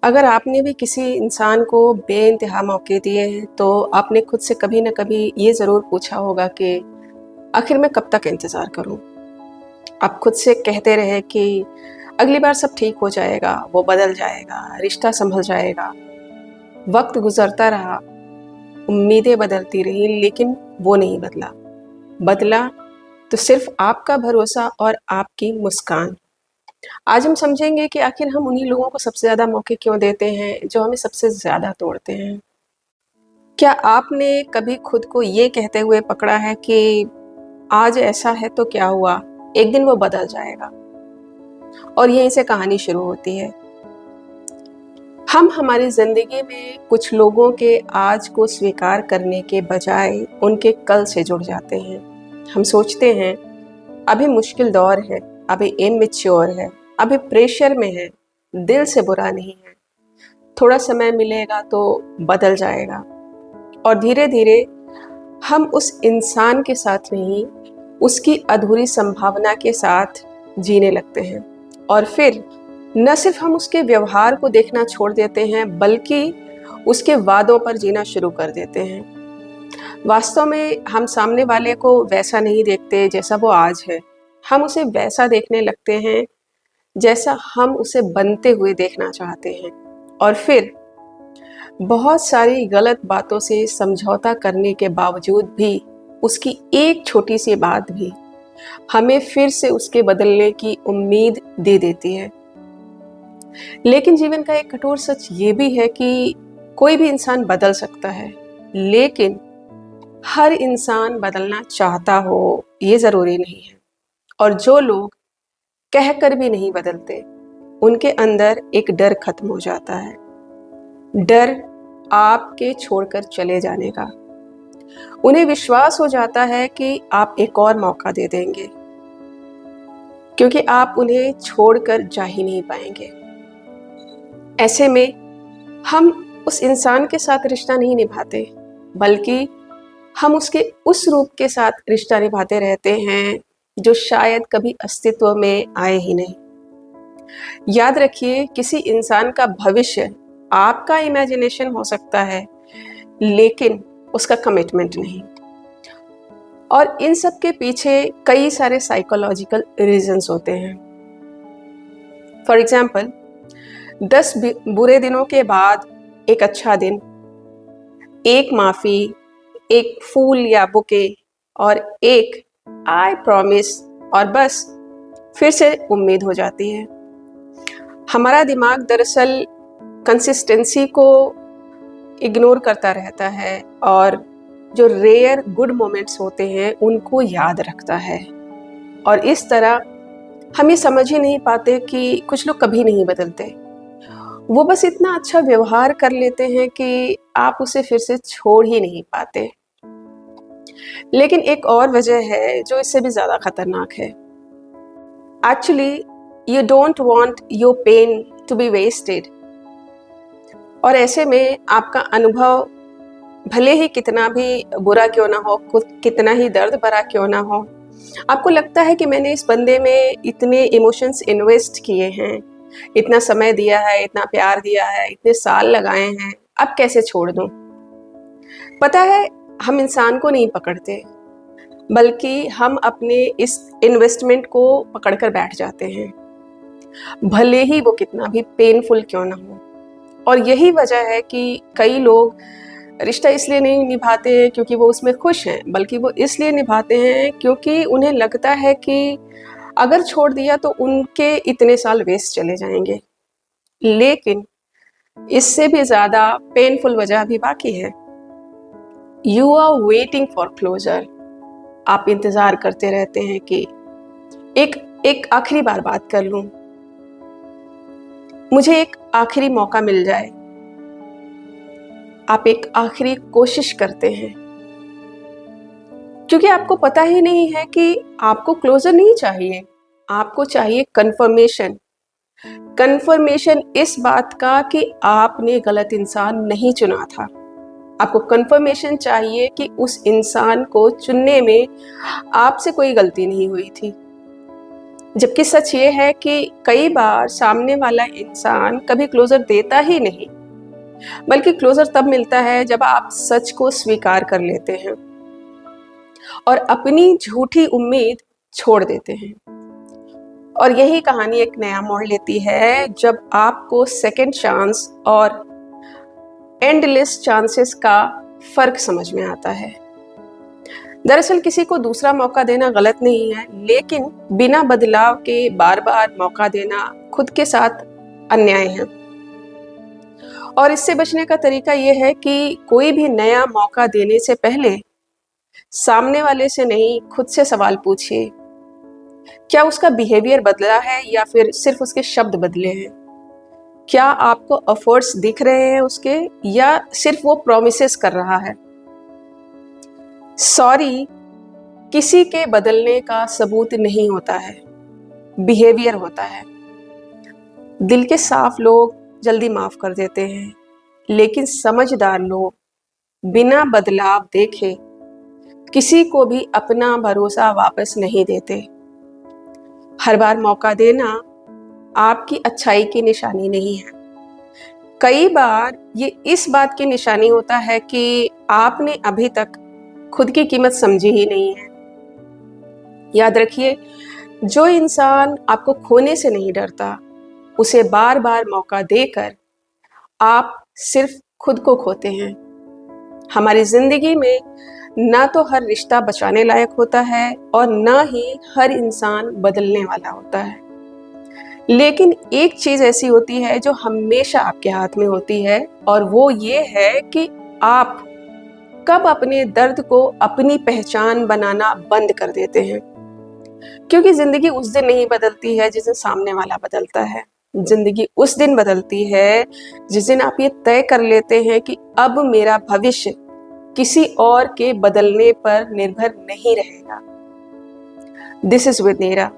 अगर आपने भी किसी इंसान को बेइंतहा मौके दिए हैं तो आपने खुद से कभी ना कभी ये ज़रूर पूछा होगा कि आखिर मैं कब तक इंतज़ार करूं। आप खुद से कहते रहे कि अगली बार सब ठीक हो जाएगा, वो बदल जाएगा, रिश्ता संभल जाएगा। वक्त गुजरता रहा, उम्मीदें बदलती रही, लेकिन वो नहीं बदला। बदला तो सिर्फ आपका भरोसा और आपकी मुस्कान। आज हम समझेंगे कि आखिर हम उन्हीं लोगों को सबसे ज़्यादा मौके क्यों देते हैं जो हमें सबसे ज़्यादा तोड़ते हैं। क्या आपने कभी खुद को ये कहते हुए पकड़ा है कि आज ऐसा है तो क्या हुआ, एक दिन वो बदल जाएगा, और यहीं से कहानी शुरू होती है। हम हमारी ज़िंदगी में कुछ लोगों के आज को स्वीकार करने के बजाय उनके कल से जुड़ जाते हैं। हम सोचते हैं अभी मुश्किल दौर है, अभी इमैच्योर है, अभी प्रेशर में है, दिल से बुरा नहीं है, थोड़ा समय मिलेगा तो बदल जाएगा। और धीरे धीरे हम उस इंसान के साथ नहीं, उसकी अधूरी संभावना के साथ जीने लगते हैं। और फिर न सिर्फ हम उसके व्यवहार को देखना छोड़ देते हैं, बल्कि उसके वादों पर जीना शुरू कर देते हैं। वास्तव में हम सामने वाले को वैसा नहीं देखते जैसा वो आज है, हम उसे वैसा देखने लगते हैं जैसा हम उसे बनते हुए देखना चाहते हैं। और फिर बहुत सारी गलत बातों से समझौता करने के बावजूद भी, उसकी एक छोटी सी बात भी हमें फिर से उसके बदलने की उम्मीद दे देती है। लेकिन जीवन का एक कठोर सच ये भी है कि कोई भी इंसान बदल सकता है, लेकिन हर इंसान बदलना चाहता हो ये ज़रूरी नहीं है। और जो लोग कहकर भी नहीं बदलते, उनके अंदर एक डर खत्म हो जाता है। डर आपके छोड़कर चले जाने का। उन्हें विश्वास हो जाता है कि आप एक और मौका दे देंगे, क्योंकि आप उन्हें छोड़कर जा ही नहीं पाएंगे। ऐसे में हम उस इंसान के साथ रिश्ता नहीं निभाते, बल्कि हम उसके उस रूप के साथ रिश्ता निभाते रहते हैं जो शायद कभी अस्तित्व में आए ही नहीं। याद रखिए, किसी इंसान का भविष्य आपका इमेजिनेशन हो सकता है, लेकिन उसका कमिटमेंट नहीं। और इन सब के पीछे कई सारे साइकोलॉजिकल रीजंस होते हैं। फॉर एग्जाम्पल, 10 बुरे दिनों के बाद एक अच्छा दिन, एक माफ़ी, एक फूल या बुके, और एक आई प्रॉमिस, और बस फिर से उम्मीद हो जाती है। हमारा दिमाग दरअसल कंसिस्टेंसी को इग्नोर करता रहता है और जो रेयर गुड मोमेंट्स होते हैं उनको याद रखता है। और इस तरह हम ये समझ ही नहीं पाते कि कुछ लोग कभी नहीं बदलते। वो बस इतना अच्छा व्यवहार कर लेते हैं कि आप उसे फिर से छोड़ ही नहीं पाते। लेकिन एक और वजह है जो इससे भी ज़्यादा खतरनाक है। Actually you don't want your pain to be wasted. और ऐसे में आपका अनुभव भले ही कितना भी बुरा क्यों ना हो, कितना ही दर्द भरा क्यों ना हो, आपको लगता है कि मैंने इस बंदे में इतने इमोशंस इन्वेस्ट किए हैं, इतना समय दिया है, इतना प्यार दिया है, इतने साल लगाए हैं, अब कैसे छोड़ दूं। पता है, हम इंसान को नहीं पकड़ते, बल्कि हम अपने इस इन्वेस्टमेंट को पकड़कर बैठ जाते हैं, भले ही वो कितना भी पेनफुल क्यों ना हो। और यही वजह है कि कई लोग रिश्ता इसलिए नहीं निभाते हैं क्योंकि वो उसमें खुश हैं, बल्कि वो इसलिए निभाते हैं क्योंकि उन्हें लगता है कि अगर छोड़ दिया तो उनके इतने साल वेस्ट चले जाएंगे। लेकिन इससे भी ज़्यादा पेनफुल वजह भी बाकी है। You are waiting for closure. आप इंतज़ार करते रहते हैं कि एक आखिरी बार बात कर लूं, मुझे एक आखिरी मौका मिल जाए। आप एक आखिरी कोशिश करते हैं, क्योंकि आपको पता ही नहीं है कि आपको क्लोजर नहीं चाहिए, आपको चाहिए कंफर्मेशन। कंफर्मेशन इस बात का कि आपने गलत इंसान नहीं चुना था। आपको कंफर्मेशन चाहिए कि उस इंसान को चुनने में आपसे कोई गलती नहीं हुई थी। जबकि सच ये है कि कई बार सामने वाला इंसान कभी क्लोजर देता ही नहीं, बल्कि क्लोजर तब मिलता है जब आप सच को स्वीकार कर लेते हैं और अपनी झूठी उम्मीद छोड़ देते हैं। और यही कहानी एक नया मोड़ लेती है जब आपको सेकंड चांस और एंडलेस चांसेस का फर्क समझ में आता है। दरअसल किसी को दूसरा मौका देना गलत नहीं है, लेकिन बिना बदलाव के बार बार मौका देना खुद के साथ अन्याय है। और इससे बचने का तरीका यह है कि कोई भी नया मौका देने से पहले सामने वाले से नहीं, खुद से सवाल पूछिए, क्या उसका बिहेवियर बदला है या फिर सिर्फ उसके शब्द बदले हैं? क्या आपको एफर्ट्स दिख रहे हैं उसके, या सिर्फ वो प्रॉमिसेस कर रहा है? सॉरी किसी के बदलने का सबूत नहीं होता है, बिहेवियर होता है। दिल के साफ लोग जल्दी माफ कर देते हैं, लेकिन समझदार लोग बिना बदलाव देखे किसी को भी अपना भरोसा वापस नहीं देते। हर बार मौका देना आपकी अच्छाई की निशानी नहीं है, कई बार ये इस बात की निशानी होता है कि आपने अभी तक खुद की कीमत समझी ही नहीं है। याद रखिए, जो इंसान आपको खोने से नहीं डरता, उसे बार बार मौका देकर आप सिर्फ खुद को खोते हैं। हमारी जिंदगी में ना तो हर रिश्ता बचाने लायक होता है और ना ही हर इंसान बदलने वाला होता है, लेकिन एक चीज ऐसी होती है जो हमेशा आपके हाथ में होती है, और वो ये है कि आप कब अपने दर्द को अपनी पहचान बनाना बंद कर देते हैं। क्योंकि जिंदगी उस दिन नहीं बदलती है जिस दिन सामने वाला बदलता है। जिंदगी उस दिन बदलती है जिस दिन आप ये तय कर लेते हैं कि अब मेरा भविष्य किसी और के बदलने पर निर्भर नहीं रहेगा। This is with Neera.